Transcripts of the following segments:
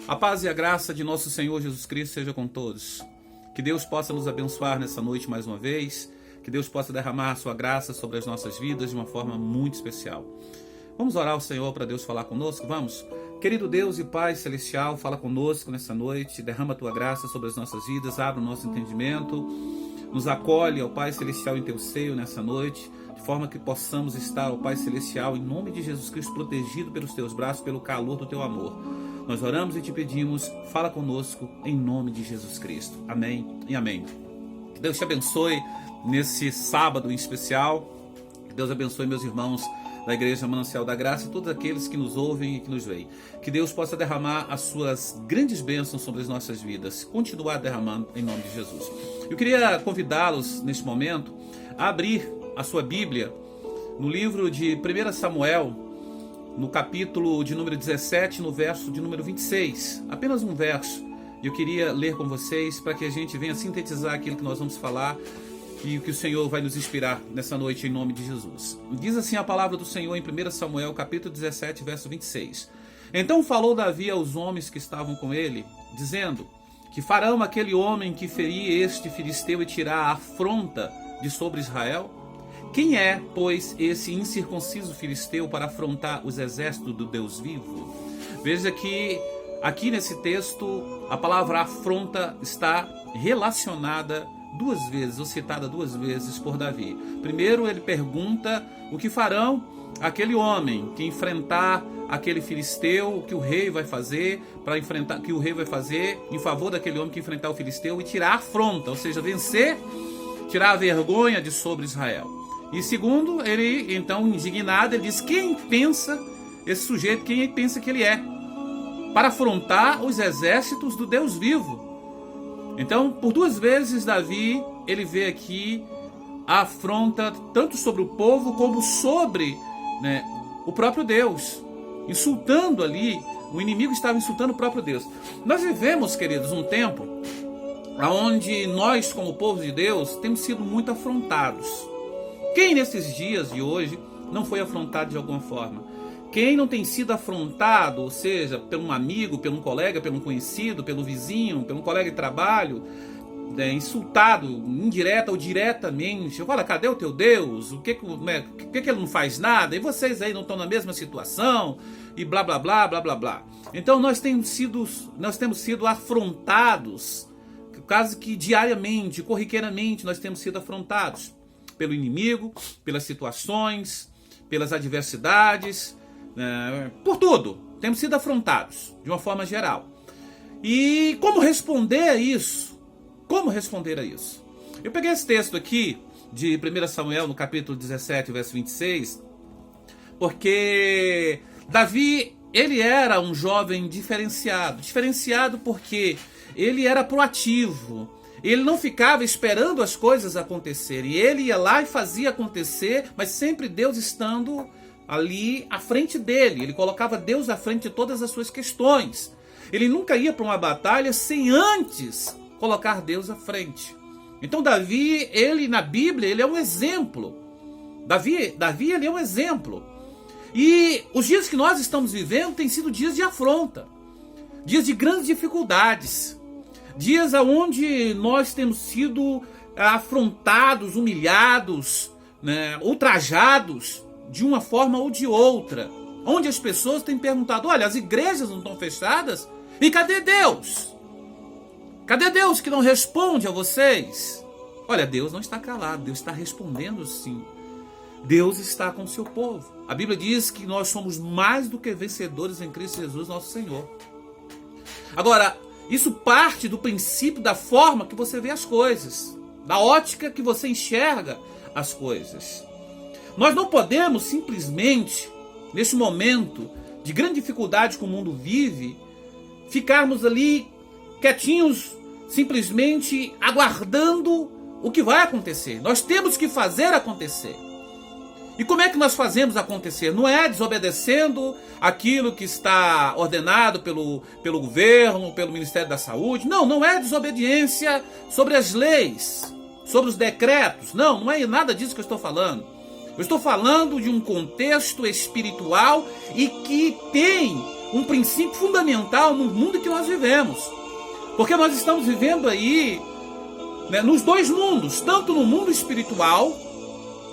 A paz e a graça de nosso Senhor Jesus Cristo seja com todos. Que Deus possa nos abençoar nessa noite mais uma vez. Que Deus possa derramar a sua graça sobre as nossas vidas de uma forma muito especial. Vamos orar ao Senhor para Deus falar conosco? Vamos? Querido Deus e Pai Celestial, fala conosco nessa noite. Derrama a tua graça sobre as nossas vidas. Abre o nosso entendimento. Nos acolhe, ó Pai Celestial, em teu seio nessa noite. De forma que possamos estar, ó Pai Celestial, em nome de Jesus Cristo, protegido pelos teus braços, pelo calor do teu amor. Nós oramos e te pedimos, fala conosco em nome de Jesus Cristo. Amém e amém. Que Deus te abençoe nesse sábado em especial. Que Deus abençoe meus irmãos da Igreja Manancial da Graça e todos aqueles que nos ouvem e que nos veem. Que Deus possa derramar as suas grandes bênçãos sobre as nossas vidas. Continuar derramando em nome de Jesus. Eu queria convidá-los neste momento a abrir a sua Bíblia no livro de 1 Samuel, no capítulo de número 17, no verso de número 26. Apenas um verso. Eu queria ler com vocês para que a gente venha sintetizar aquilo que nós vamos falar e o que o Senhor vai nos inspirar nessa noite em nome de Jesus. Diz assim a palavra do Senhor em 1 Samuel, capítulo 17, verso 26. Então falou Davi aos homens que estavam com ele, dizendo: que farão aquele homem que ferir este filisteu e tirar a afronta de sobre Israel? Quem é, pois, esse incircunciso filisteu para afrontar os exércitos do Deus vivo? Veja que aqui nesse texto a palavra afronta está relacionada duas vezes, ou citada duas vezes por Davi. Primeiro ele pergunta o que farão aquele homem que enfrentar aquele filisteu, o que o rei vai fazer para enfrentar, que o rei vai fazer em favor daquele homem que enfrentar o filisteu e tirar a afronta, ou seja, vencer, tirar a vergonha de sobre Israel. E segundo, ele então indignado, ele diz: quem pensa esse sujeito, quem pensa que ele é, para afrontar os exércitos do Deus vivo? Então, por duas vezes Davi, ele vê aqui a afronta tanto sobre o povo como sobre, o próprio Deus, insultando ali, o inimigo estava insultando o próprio Deus. Nós vivemos, queridos, um tempo onde nós, como povo de Deus, temos sido muito afrontados. Quem nesses dias de hoje não foi afrontado de alguma forma? Quem não tem sido afrontado, ou seja, por um amigo, por um colega, por um conhecido, pelo vizinho, por um colega de trabalho, insultado, indireta ou diretamente? Fala, cadê o teu Deus? O que ele não faz nada? E vocês aí não estão na mesma situação? E blá, blá, blá, blá, blá, blá. Então nós temos sido afrontados, quase que diariamente, corriqueiramente, nós temos sido afrontados pelo inimigo, pelas situações, pelas adversidades, por tudo. Temos sido afrontados, de uma forma geral. E como responder a isso? Como responder a isso? Eu peguei esse texto aqui, de 1 Samuel, no capítulo 17, verso 26, porque Davi, ele era um jovem diferenciado. Diferenciado porque ele era proativo. Ele não ficava esperando as coisas acontecerem. Ele ia lá e fazia acontecer, mas sempre Deus estando ali à frente dele. Ele colocava Deus à frente de todas as suas questões. Ele nunca ia para uma batalha sem antes colocar Deus à frente. Então Davi, ele na Bíblia, ele é um exemplo. Davi ele é um exemplo. E os dias que nós estamos vivendo têm sido dias de afronta. Dias de grandes dificuldades. Dias onde nós temos sido afrontados, humilhados, ultrajados de uma forma ou de outra. Onde as pessoas têm perguntado: olha, as igrejas não estão fechadas? E cadê Deus? Cadê Deus que não responde a vocês? Olha, Deus não está calado, Deus está respondendo sim. Deus está com o seu povo. A Bíblia diz que nós somos mais do que vencedores em Cristo Jesus, nosso Senhor. Agora, isso parte do princípio da forma que você vê as coisas, da ótica que você enxerga as coisas. Nós não podemos simplesmente, nesse momento de grande dificuldade que o mundo vive, ficarmos ali quietinhos, simplesmente aguardando o que vai acontecer. Nós temos que fazer acontecer. E como é que nós fazemos acontecer? Não é desobedecendo aquilo que está ordenado pelo governo, pelo Ministério da Saúde. Não é desobediência sobre as leis, sobre os decretos. Não é nada disso que eu estou falando. Eu estou falando de um contexto espiritual e que tem um princípio fundamental no mundo que nós vivemos. Porque nós estamos vivendo aí, né, nos dois mundos, tanto no mundo espiritual,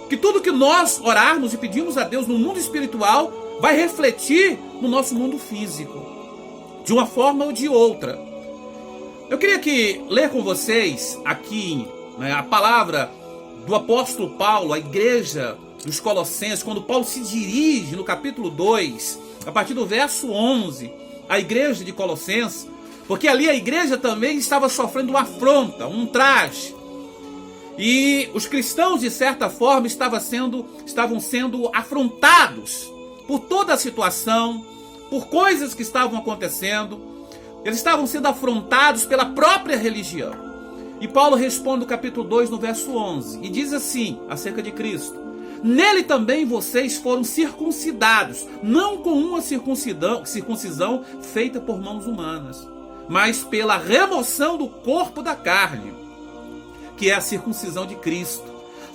que tudo que nós orarmos e pedimos a Deus no mundo espiritual vai refletir no nosso mundo físico, de uma forma ou de outra. Eu queria ler com vocês aqui, né, a palavra do apóstolo Paulo à igreja dos Colossenses, quando Paulo se dirige no capítulo 2, a partir do verso 11, à igreja de Colossenses, porque ali a igreja também estava sofrendo uma afronta, um traje. E os cristãos, de certa forma, estavam sendo afrontados por toda a situação, por coisas que estavam acontecendo. Eles estavam sendo afrontados pela própria religião. E Paulo responde no capítulo 2, no verso 11, e diz assim, acerca de Cristo: nele também vocês foram circuncidados, não com uma circuncisão feita por mãos humanas, mas pela remoção do corpo da carne, que é a circuncisão de Cristo,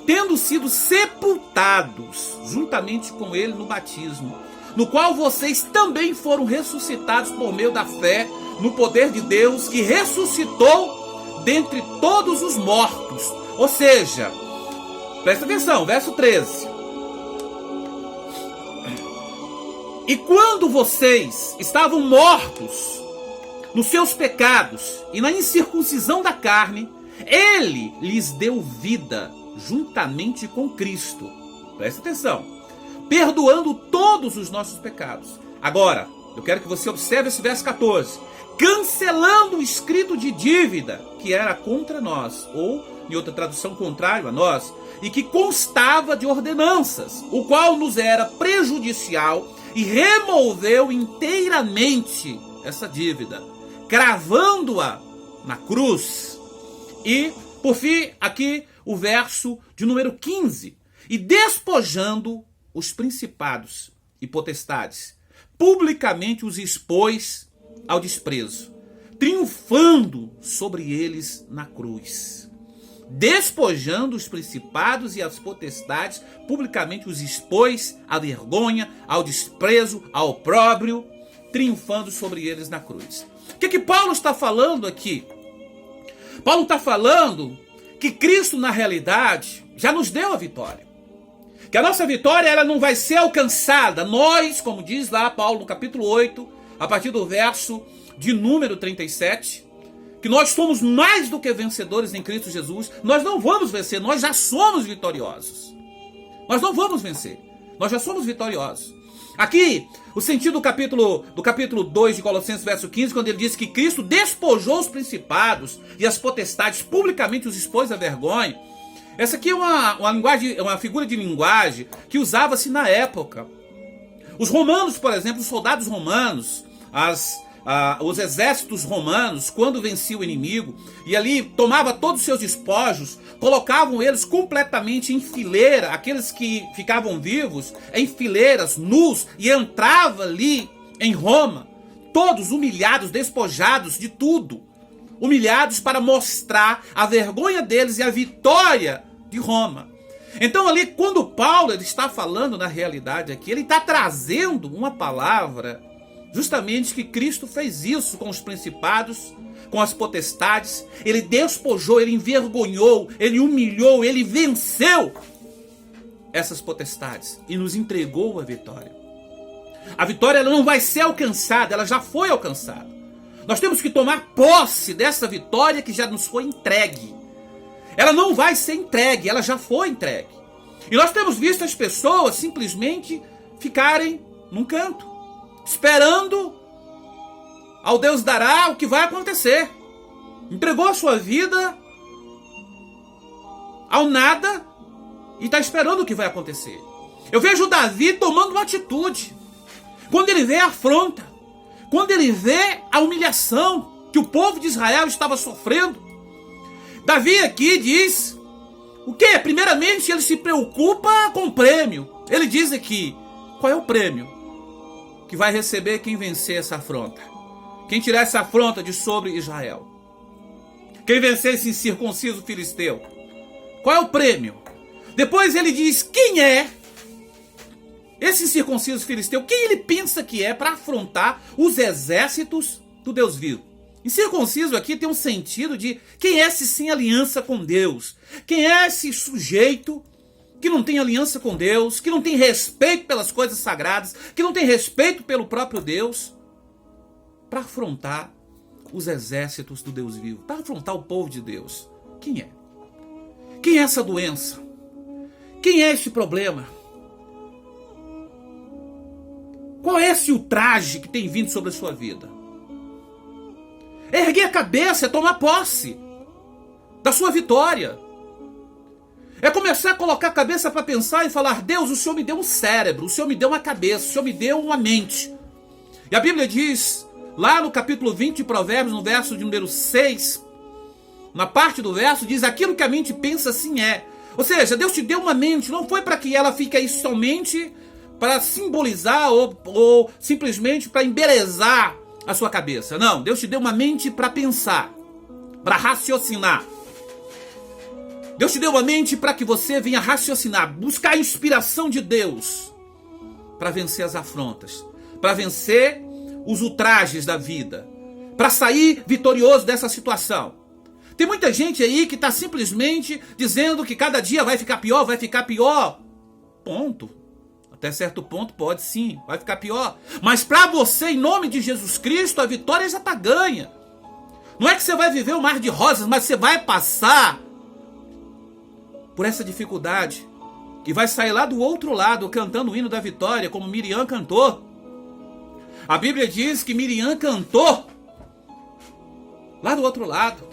tendo sido sepultados juntamente com ele no batismo, no qual vocês também foram ressuscitados por meio da fé no poder de Deus, que ressuscitou dentre todos os mortos. Ou seja, presta atenção, verso 13. E quando vocês estavam mortos nos seus pecados e na incircuncisão da carne, ele lhes deu vida juntamente com Cristo. Presta atenção. Perdoando todos os nossos pecados. Agora, eu quero que você observe esse verso 14. Cancelando o escrito de dívida que era contra nós, ou, em outra tradução, contrário a nós, e que constava de ordenanças, o qual nos era prejudicial, e removeu inteiramente essa dívida, cravando-a na cruz. E, por fim, aqui o verso de número 15. E despojando os principados e potestades, publicamente os expôs ao desprezo, triunfando sobre eles na cruz. Despojando os principados e as potestades, publicamente os expôs à vergonha, ao desprezo, ao opróbrio, triunfando sobre eles na cruz. O que Paulo está falando aqui? Paulo está falando que Cristo, na realidade, já nos deu a vitória. Que a nossa vitória ela não vai ser alcançada. Nós, como diz lá Paulo no capítulo 8, a partir do verso de número 37, que nós somos mais do que vencedores em Cristo Jesus. Nós não vamos vencer, nós já somos vitoriosos. Nós não vamos vencer, nós já somos vitoriosos. Aqui, o sentido do capítulo 2 de Colossenses, verso 15, quando ele diz que Cristo despojou os principados e as potestades, publicamente os expôs à vergonha. Essa aqui é uma figura de linguagem que usava-se na época. Os romanos, por exemplo, os soldados romanos, os exércitos romanos, quando venciam o inimigo, e ali tomava todos os seus despojos, colocavam eles completamente em fileira, aqueles que ficavam vivos, em fileiras, nus, e entrava ali em Roma, todos humilhados, despojados de tudo, humilhados para mostrar a vergonha deles e a vitória de Roma. Então ali, quando Paulo ele está falando na realidade aqui, ele está trazendo uma palavra justamente que Cristo fez isso com os principados, com as potestades. Ele despojou, ele envergonhou, ele humilhou, ele venceu essas potestades e nos entregou a vitória. A vitória ela não vai ser alcançada, ela já foi alcançada. Nós temos que tomar posse dessa vitória que já nos foi entregue. Ela não vai ser entregue, ela já foi entregue. E nós temos visto as pessoas simplesmente ficarem num canto, esperando ao Deus dará o que vai acontecer. Entregou a sua vida ao nada e está esperando o que vai acontecer. Eu vejo Davi tomando uma atitude. Quando ele vê a afronta, quando ele vê a humilhação que o povo de Israel estava sofrendo, Davi aqui diz o quê? Primeiramente ele se preocupa com o prêmio. Ele diz aqui, qual é o prêmio que vai receber quem vencer essa afronta? Quem tirar essa afronta de sobre Israel? Quem vencer esse incircunciso filisteu? Qual é o prêmio? Depois ele diz quem é esse incircunciso filisteu, quem ele pensa que é para afrontar os exércitos do Deus vivo? Incircunciso aqui tem um sentido de quem é esse sem aliança com Deus. Quem é esse sujeito que não tem aliança com Deus, que não tem respeito pelas coisas sagradas, que não tem respeito pelo próprio Deus, para afrontar os exércitos do Deus vivo, para afrontar o povo de Deus. Quem é? Quem é essa doença? Quem é esse problema? Qual é esse ultraje que tem vindo sobre a sua vida? É erguer a cabeça, é tomar posse da sua vitória. É começar a colocar a cabeça para pensar e falar: Deus, o Senhor me deu um cérebro, o Senhor me deu uma cabeça, o Senhor me deu uma mente. E a Bíblia diz, lá no capítulo 20 de Provérbios, no verso de número 6, na parte do verso, diz: aquilo que a mente pensa, assim é. Ou seja, Deus te deu uma mente, não foi para que ela fique aí somente para simbolizar ou simplesmente para embelezar a sua cabeça. Não, Deus te deu uma mente para pensar, para raciocinar. Deus te deu uma mente para que você venha raciocinar, buscar a inspiração de Deus para vencer as afrontas, para vencer os ultrajes da vida, para sair vitorioso dessa situação. Tem muita gente aí que está simplesmente dizendo que cada dia vai ficar pior, vai ficar pior. Ponto. Até certo ponto pode sim, vai ficar pior. Mas para você, em nome de Jesus Cristo, a vitória já está ganha. Não é que você vai viver um mar de rosas, mas você vai passar por essa dificuldade e vai sair lá do outro lado cantando o hino da vitória, como Miriam cantou. A Bíblia diz que Miriam cantou lá do outro lado.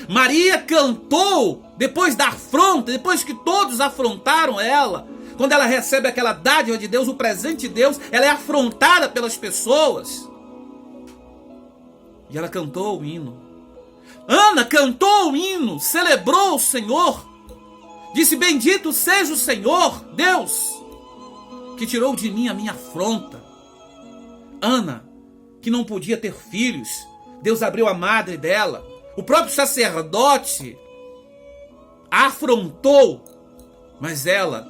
Maria cantou depois da afronta, depois que todos afrontaram ela. Quando ela recebe aquela dádiva de Deus, o presente de Deus, ela é afrontada pelas pessoas. E ela cantou o hino. Ana cantou o hino, celebrou o Senhor. Disse: bendito seja o Senhor, Deus, que tirou de mim a minha afronta. Ana, que não podia ter filhos, Deus abriu a madre dela. O próprio sacerdote a afrontou, mas ela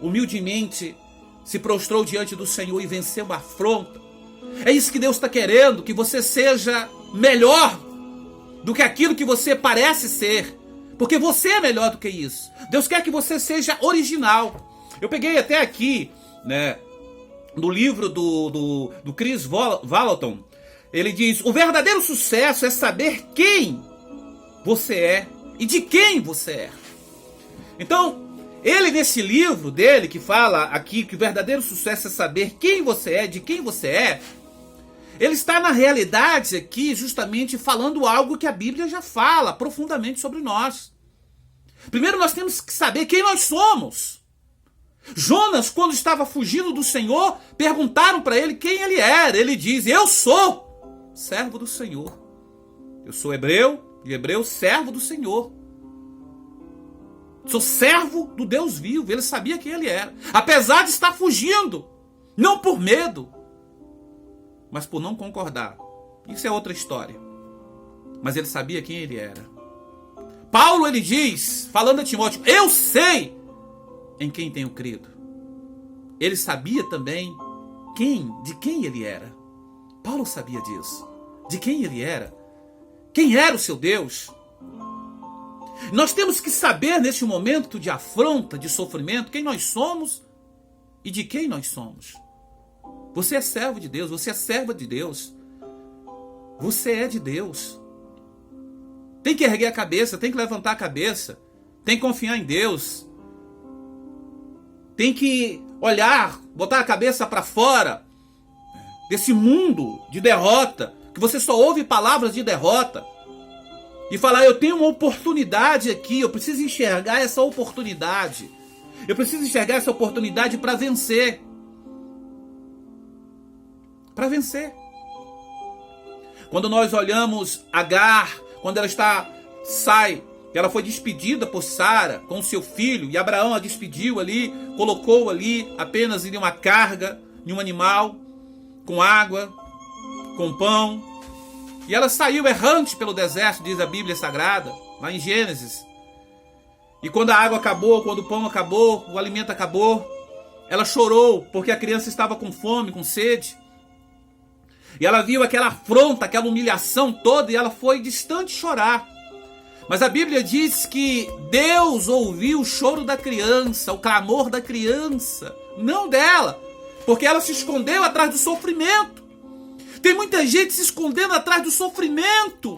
humildemente se prostrou diante do Senhor e venceu a afronta. É isso que Deus está querendo, que você seja melhor do que aquilo que você parece ser, porque você é melhor do que isso. Deus quer que você seja original. Eu peguei até aqui, né, no livro do Chris Vallotton. Ele diz: o verdadeiro sucesso é saber quem você é e de quem você é. Então, ele, nesse livro dele, que fala aqui que o verdadeiro sucesso é saber quem você é, de quem você é, ele está, na realidade, aqui justamente falando algo que a Bíblia já fala profundamente sobre nós. Primeiro nós temos que saber quem nós somos. Jonas, quando estava fugindo do Senhor, perguntaram para ele quem ele era. Ele diz: eu sou servo do Senhor. Eu sou hebreu, e hebreu servo do Senhor. Sou servo do Deus vivo. Ele sabia quem ele era. Apesar de estar fugindo. Não por medo, mas por não concordar. Isso é outra história. Mas ele sabia quem ele era. Paulo, ele diz, falando a Timóteo: eu sei em quem tenho crido. Ele sabia também de quem ele era. Paulo sabia disso. De quem ele era. Quem era o seu Deus. Nós temos que saber neste momento de afronta, de sofrimento, quem nós somos e de quem nós somos. Você é servo de Deus, você é serva de Deus. Você é de Deus. Tem que erguer a cabeça, tem que levantar a cabeça, tem que confiar em Deus. Tem que olhar, botar a cabeça para fora desse mundo de derrota, que você só ouve palavras de derrota. E falar: eu tenho uma oportunidade aqui, eu preciso enxergar essa oportunidade. Eu preciso enxergar essa oportunidade para vencer. Para vencer. Quando nós olhamos Agar, quando ela ela foi despedida por Sara com seu filho, e Abraão a despediu ali, colocou ali apenas em uma carga, em um animal, com água, com pão. E ela saiu errante pelo deserto, diz a Bíblia Sagrada, lá em Gênesis. E quando a água acabou, quando o pão acabou, o alimento acabou, Ela chorou porque a criança estava com fome, com sede. E ela viu aquela afronta, aquela humilhação toda e ela foi distante chorar. Mas a Bíblia diz que Deus ouviu o choro da criança, o clamor da criança, não dela, porque ela se escondeu atrás do sofrimento. Tem muita gente se escondendo atrás do sofrimento.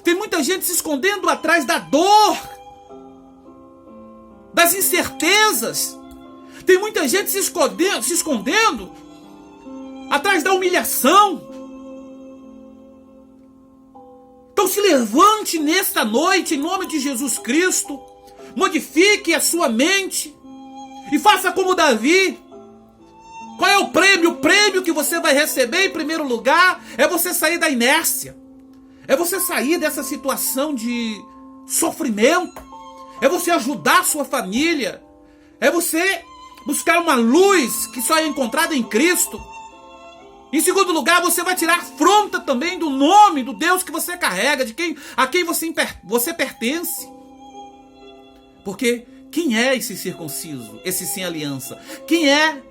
Tem muita gente se escondendo atrás da dor, das incertezas. Tem muita gente se escondendo atrás da humilhação. Então se levante nesta noite, em nome de Jesus Cristo. Modifique a sua mente e faça como Davi. Qual é o prêmio? O prêmio que você vai receber em primeiro lugar é você sair da inércia. É você sair dessa situação de sofrimento. É você ajudar a sua família. É você buscar uma luz que só é encontrada em Cristo. Em segundo lugar, você vai tirar afronta também do nome do Deus que você carrega, a quem você pertence. Porque quem é esse circunciso, esse sem aliança? Quem é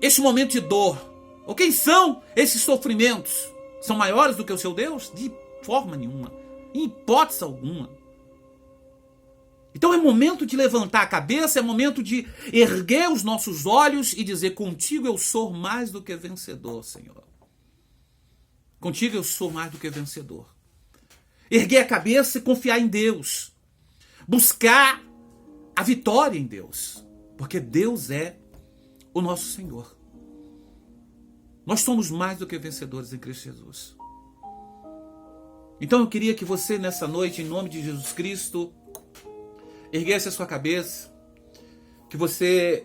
esse momento de dor? Ou quem são esses sofrimentos? São maiores do que o seu Deus? De forma nenhuma, em hipótese alguma. Então é momento de levantar a cabeça, é momento de erguer os nossos olhos e dizer: contigo eu sou mais do que vencedor, Senhor. Contigo eu sou mais do que vencedor. Erguer a cabeça e confiar em Deus. Buscar a vitória em Deus. Porque Deus é o nosso Senhor. Nós somos mais do que vencedores em Cristo Jesus. Então eu queria que você nessa noite, em nome de Jesus Cristo, erguesse a sua cabeça, que você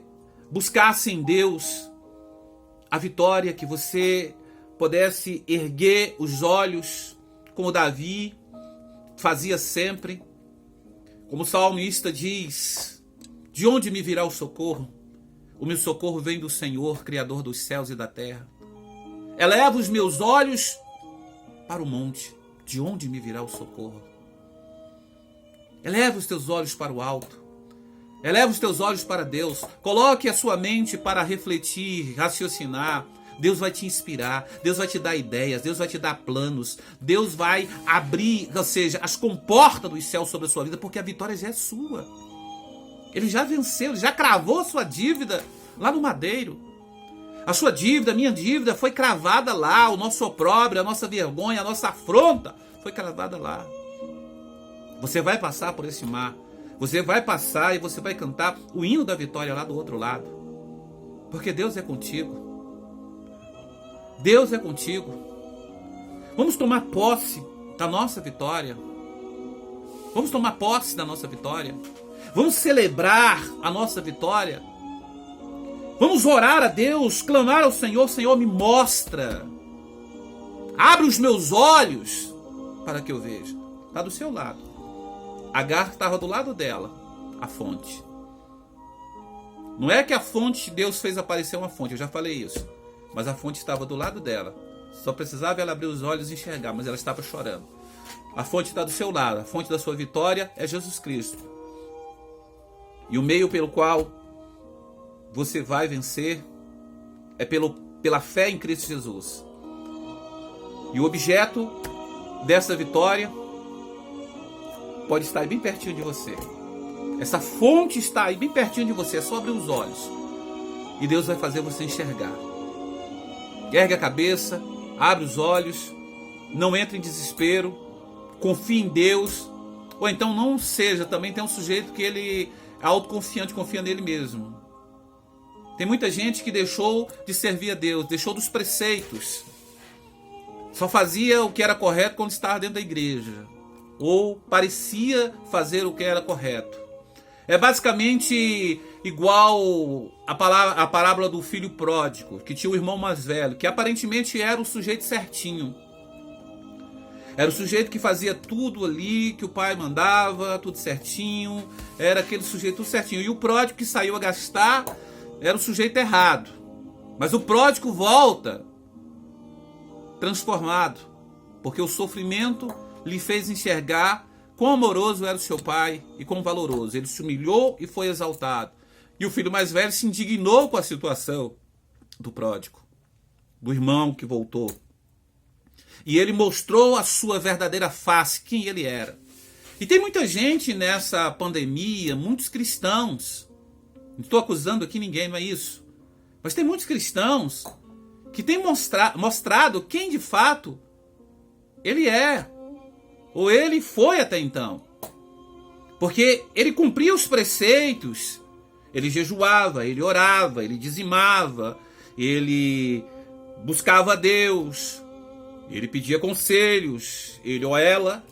buscasse em Deus a vitória, que você pudesse erguer os olhos, como Davi fazia sempre. Como o salmista diz: de onde me virá o socorro? O meu socorro vem do Senhor, Criador dos céus e da terra. Eleva os meus olhos para o monte. De onde me virá o socorro? Eleva os teus olhos para o alto. Eleva os teus olhos para Deus. Coloque a sua mente para refletir, raciocinar. Deus vai te inspirar. Deus vai te dar ideias. Deus vai te dar planos. Deus vai abrir, ou seja, as comportas dos céus sobre a sua vida, porque a vitória já é sua. Ele já venceu, ele já cravou a sua dívida lá no madeiro. A sua dívida, a minha dívida foi cravada lá. O nosso opróbrio, a nossa vergonha, a nossa afronta foi cravada lá. Você vai passar por esse mar. Você vai passar e você vai cantar o hino da vitória lá do outro lado. Porque Deus é contigo. Deus é contigo. Vamos tomar posse da nossa vitória. Vamos tomar posse da nossa vitória. Vamos celebrar a nossa vitória. Vamos orar a Deus, clamar ao Senhor: Senhor, me mostra. Abre os meus olhos para que eu veja. Está do seu lado. Agar estava do lado dela, a fonte. Não é que a fonte, Deus fez aparecer uma fonte, eu já falei isso. Mas a fonte estava do lado dela. Só precisava ela abrir os olhos e enxergar, mas ela estava chorando. A fonte está do seu lado, a fonte da sua vitória é Jesus Cristo. E o meio pelo qual você vai vencer é pela fé em Cristo Jesus. E o objeto dessa vitória pode estar aí bem pertinho de você. Essa fonte está aí bem pertinho de você. É só abrir os olhos e Deus vai fazer você enxergar. Ergue a cabeça, abre os olhos, não entre em desespero, confie em Deus. Ou então não seja, também tem um sujeito que ele é autoconfiante, confia nele mesmo. Tem muita gente que deixou de servir a Deus, deixou dos preceitos. Só fazia o que era correto quando estava dentro da igreja. Ou parecia fazer o que era correto. É basicamente igual a parábola do filho pródigo, que tinha o irmão mais velho, que aparentemente era o sujeito certinho. Era o sujeito que fazia tudo ali, que o pai mandava, tudo certinho. Era aquele sujeito tudo certinho. E o pródigo que saiu a gastar era o sujeito errado. Mas o pródigo volta transformado, porque o sofrimento lhe fez enxergar quão amoroso era o seu pai e quão valoroso. Ele se humilhou e foi exaltado. E o filho mais velho se indignou com a situação do pródigo, do irmão que voltou. E ele mostrou a sua verdadeira face, quem ele era. E tem muita gente nessa pandemia, muitos cristãos, não estou acusando aqui ninguém, não é isso, mas tem muitos cristãos que têm mostrado quem de fato ele é, ou ele foi até então. Porque ele cumpria os preceitos, ele jejuava, ele orava, ele dizimava, ele buscava a Deus, ele pedia conselhos, ele ou ela.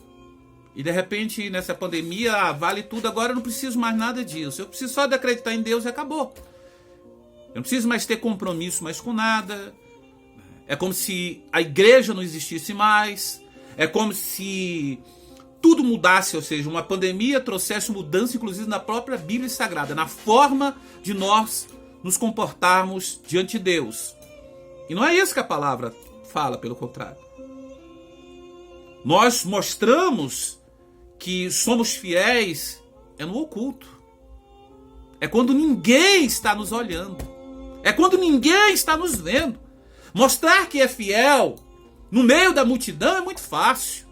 E de repente, nessa pandemia, vale tudo, agora eu não preciso mais nada disso. Eu preciso só de acreditar em Deus e acabou. Eu não preciso mais ter compromisso mais com nada. É como se a igreja não existisse mais. É como se tudo mudasse, ou seja, uma pandemia trouxesse mudança, inclusive na própria Bíblia Sagrada, na forma de nós nos comportarmos diante de Deus. E não é isso que a palavra fala, pelo contrário. Nós mostramos que somos fiéis é no oculto. É quando ninguém está nos olhando. É quando ninguém está nos vendo. Mostrar que é fiel no meio da multidão é muito fácil.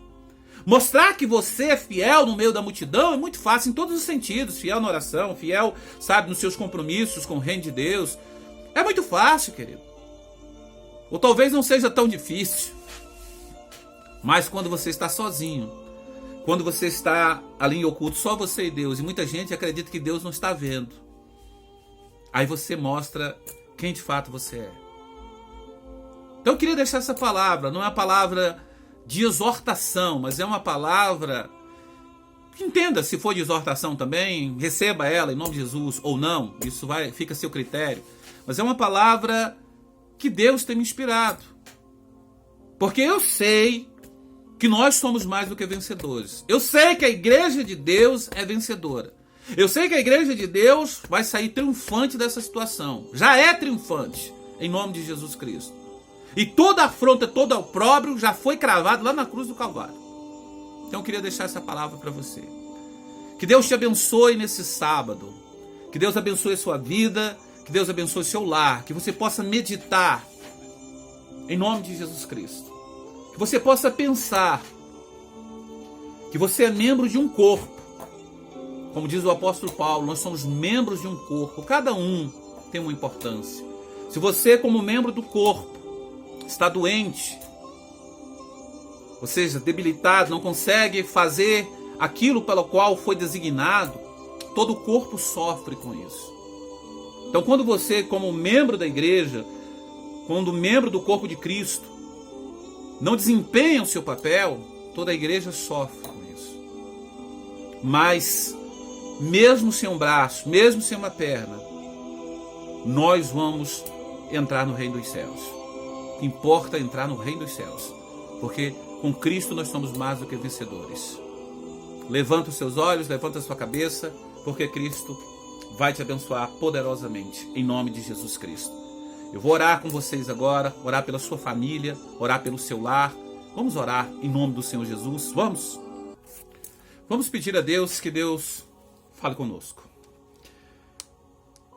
Mostrar que você é fiel no meio da multidão é muito fácil em todos os sentidos. Fiel na oração, fiel, sabe, nos seus compromissos com o reino de Deus. É muito fácil, querido. Ou talvez não seja tão difícil. Mas quando você está sozinho, quando você está ali em oculto, só você e Deus, e muita gente acredita que Deus não está vendo, aí você mostra quem de fato você é. Então eu queria deixar essa palavra, não é uma palavra de exortação, mas é uma palavra, entenda, se for de exortação também, receba ela em nome de Jesus ou não, isso fica a seu critério, mas é uma palavra que Deus tem me inspirado, porque eu sei que nós somos mais do que vencedores. Eu sei que a igreja de Deus é vencedora. Eu sei que a igreja de Deus vai sair triunfante dessa situação. Já é triunfante, em nome de Jesus Cristo. E toda afronta, todo opróbrio já foi cravado lá na cruz do Calvário. Então eu queria deixar essa palavra para você. Que Deus te abençoe nesse sábado. Que Deus abençoe a sua vida. Que Deus abençoe o seu lar. Que você possa meditar em nome de Jesus Cristo. Que você possa pensar que você é membro de um corpo. Como diz o apóstolo Paulo, nós somos membros de um corpo. Cada um tem uma importância. Se você, como membro do corpo, está doente, ou seja, debilitado, não consegue fazer aquilo pelo qual foi designado, todo o corpo sofre com isso. Então, quando você, como membro da igreja, quando membro do corpo de Cristo, não desempenha o seu papel, toda a igreja sofre com isso. Mas, mesmo sem um braço, mesmo sem uma perna, nós vamos entrar no reino dos céus. Importa entrar no reino dos céus, porque com Cristo nós somos mais do que vencedores. Levanta os seus olhos, levanta a sua cabeça, porque Cristo vai te abençoar poderosamente, em nome de Jesus Cristo. Eu vou orar com vocês agora, orar pela sua família, orar pelo seu lar. Vamos orar em nome do Senhor Jesus, vamos? Vamos pedir a Deus que Deus fale conosco.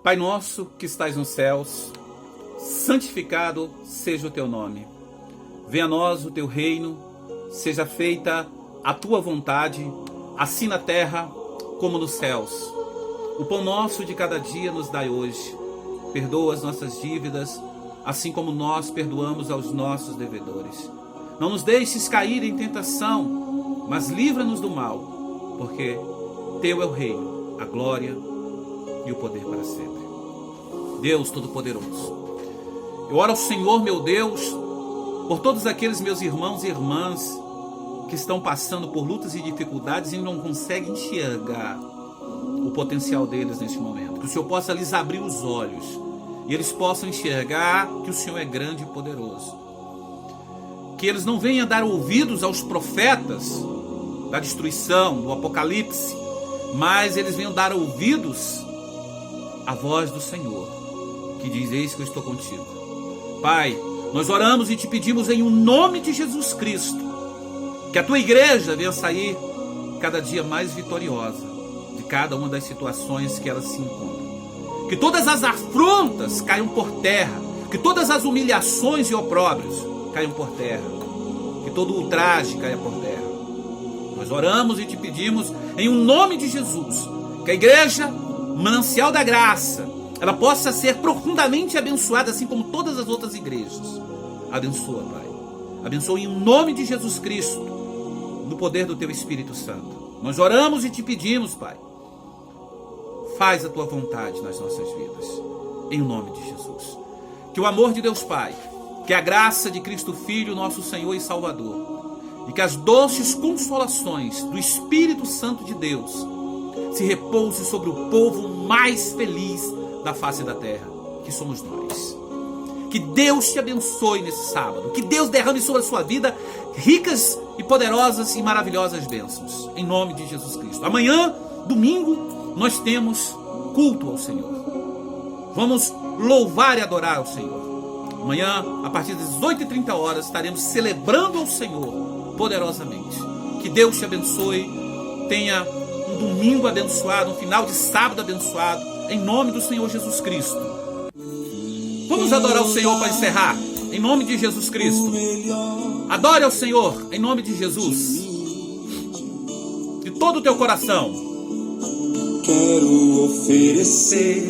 Pai nosso que estais nos céus, santificado seja o teu nome. Venha a nós o teu reino, seja feita a tua vontade, assim na terra como nos céus. O pão nosso de cada dia nos dai hoje. Perdoa as nossas dívidas, assim como nós perdoamos aos nossos devedores. Não nos deixes cair em tentação, mas livra-nos do mal, porque teu é o reino, a glória e o poder para sempre. Deus Todo-Poderoso, eu oro ao Senhor, meu Deus, por todos aqueles meus irmãos e irmãs que estão passando por lutas e dificuldades e não conseguem enxergar o potencial deles neste momento. Que o Senhor possa lhes abrir os olhos e eles possam enxergar que o Senhor é grande e poderoso. Que eles não venham dar ouvidos aos profetas da destruição, do apocalipse, mas eles venham dar ouvidos à voz do Senhor, que diz: eis que eu estou contigo. Pai, nós oramos e te pedimos em nome de Jesus Cristo, que a tua igreja venha sair cada dia mais vitoriosa de cada uma das situações que ela se encontra. Que Que todas as afrontas caiam por terra. Que todas as humilhações e opróbrios caiam por terra. Que todo ultraje caia por terra. Nós oramos e te pedimos em um nome de Jesus, que a igreja Manancial da Graça, ela possa ser profundamente abençoada, assim como todas as outras igrejas. Abençoa, Pai. Abençoa em nome de Jesus Cristo, no poder do Teu Espírito Santo. Nós oramos e te pedimos, Pai. Faz a Tua vontade nas nossas vidas, em nome de Jesus. Que o amor de Deus Pai, que a graça de Cristo Filho, nosso Senhor e Salvador, e que as doces consolações do Espírito Santo de Deus se repouse sobre o povo mais feliz da face da terra, que somos nós. Que Deus te abençoe nesse sábado. Que Deus derrame sobre a sua vida ricas e poderosas e maravilhosas bênçãos, em nome de Jesus Cristo. Amanhã, domingo, nós temos culto ao Senhor. Vamos louvar e adorar ao Senhor. Amanhã, a partir das 18h30, estaremos celebrando ao Senhor poderosamente. Que Deus te abençoe. Tenha um domingo abençoado, um final de sábado abençoado, em nome do Senhor Jesus Cristo. Vamos adorar o Senhor para encerrar, em nome de Jesus Cristo. Adore ao Senhor, em nome de Jesus, de todo o teu coração. Quero oferecer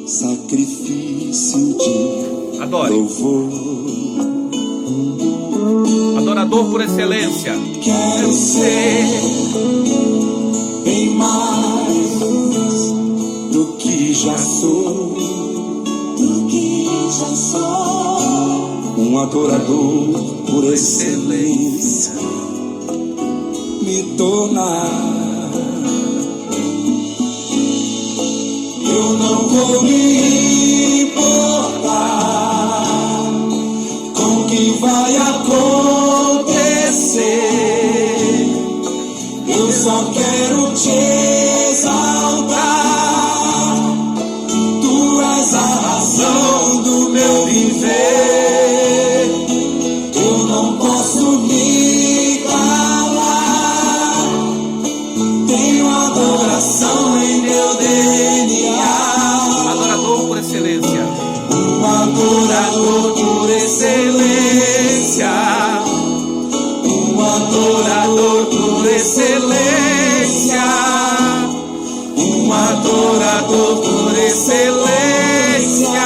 sacrifício de Adore. louvor. Adorador por excelência. Quero ser bem mais do que já sou, um adorador por excelência, me tornar. Eu não vou me importar com o que vai acontecer. Eu só quero te exaltar. Tu és a razão do meu viver. Eu não posso me calar. Tenho adoração em meu DNA. Adorador por excelência. Um adorador por excelência. Um adorador por excelência. Um adorador por excelência.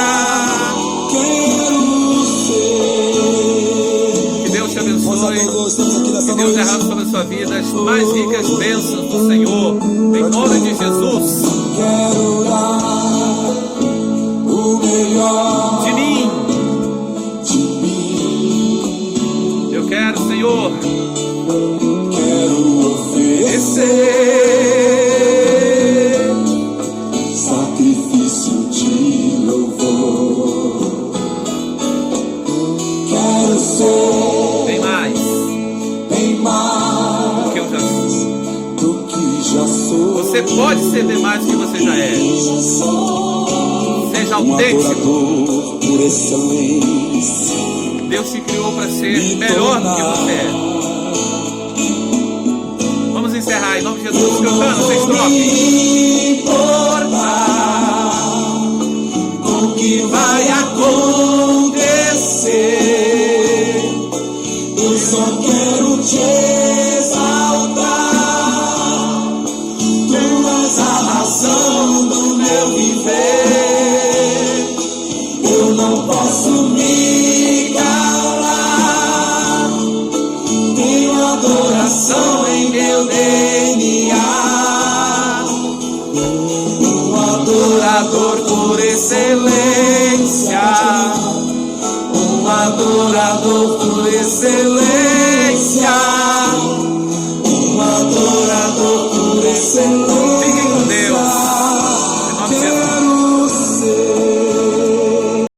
Quero ser. Que Deus te abençoe. Que Deus derrame sobre a sua vida as mais ricas bênçãos do Senhor, em nome de Jesus. Quero dar o melhor De mim, de mim. eu quero, Senhor, Quero oferecer sacrifício de louvor. Quero ser bem mais bem mais do que eu já sou. do que já sou. Você pode ser bem mais do que você já é. Seja autêntico. Adorador por excelência. Deus te criou para ser melhor do que você é. Vamos encerrar em nome de Jesus, cantando essa estrofe. Me importar com o que vai acontecer. Eu só quero te exaltar. Tu és a razão do meu viver. Eu não posso me calar. Tenho adoração em meu DNA. Um adorador por excelência. Um adorador por excelência. Um adorador por excelência.